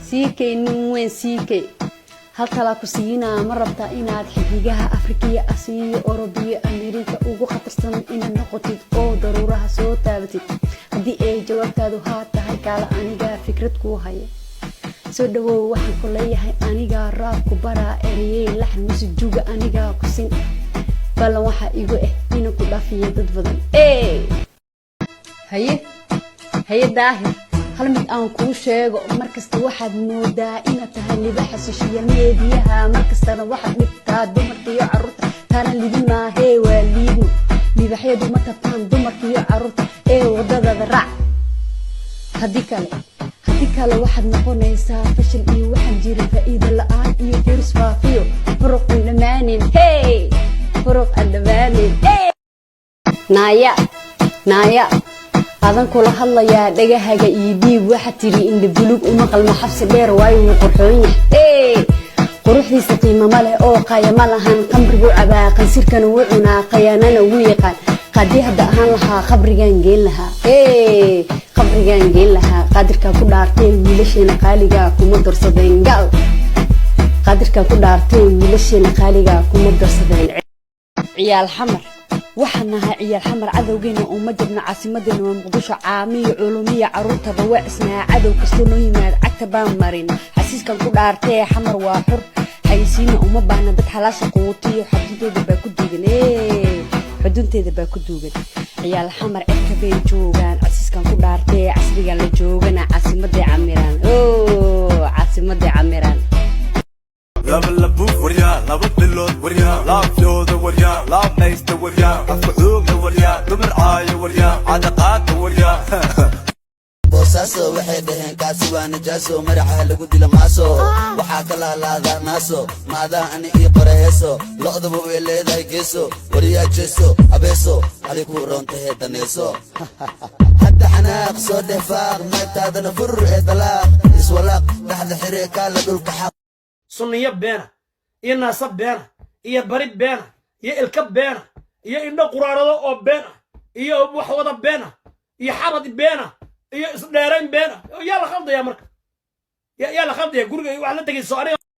CK nin weyn CK halka la ku siinaa ma rabtaa inaad xidigaha Afrikiya Aasiya Orobiya Ameerika ugu khatarsan inaad noqotid oo daruuraha soo taabatid haddii ay jawaabtaadu haa tahay kala aniga fikrad ku haya soo dhawow waxaan ku leeyahay aniga raab ku baraa ereyay laxan musijuga aniga ku sin balan waxa igu inaan ku dhaafiyo dad badan haye daahir hal mid aan ku sheego markasta waxaad moodaa inaad tahay libaxa social media markasta waxaad dhibtaa dumarka iyo carruurta taana lidin maahe waa liidno libaxyadu ma tabtaan dumarka iyo carruurta wadada raac haddii kale waxaad noqonaysaa fashil iyo waxaan jirin faa'iido la'aan iyo firis faafiyo furuq aan dhamaanin naaya adan kula hadlayaa dhagahaga iyo diib waxa tiri in bulug uma qalmo xabsi dheer waayo qurxoon yahay quruxdiisa qiimo ma leh oo qayma lahan qamrigu cabaa qansirkan uu cunaa qayaanana uu yaqaan qadii hadda ahaan lahaa qabrigan geen lahaa qadirka ku dhaartay wiilashana qaaliga kuma darsadeen gal qadirka ku dhaartay wiilashana qaaliga kuma darsadeen ciyaal xamar waxanaha ciyaal xamar cadowgeena oo ma jabna caasimadeena waa muqdisho caamiyo culumiya carruurta bawacisnaa cadow kasta noo yimaad cagta baan marin xasiiskan ku dhaartay xamar waa xur xayisiina uma baahna dad xalaasha quutiyo xudunteeda baa ku duugan ciyaal xamar cirka bay joogaan xasiiskan ku dhaartay casriga la joogana caasimadii camiraan Love boof warrior, love the Lord warrior, love you the warrior, love nice the warrior, afqoog the warrior, dumar ay warrior, adaqad the warrior. Boosaso waxay dhaheen kaasi waa najaaso maraxa lagu dilo maaso waxa kala laada naaso maada ani ii qoreeso lo'daba way leedahay geeso wariya jeeso abeeso ali ku roontahay daneeso hadda xanaaq soo defaaq meetaadana fur ee dalaaq iswalaaq dhaxda xiriirka la dhulka sunniya beena iyo naasab beena iyo barid beena iyo ilka beena iyo indho quraarado oo beena iyo wax wada beena iyo xabad beena iyo isdheerayn beena yaa la khaldaya marka yaa la khaldaya guriga wax la tagay soo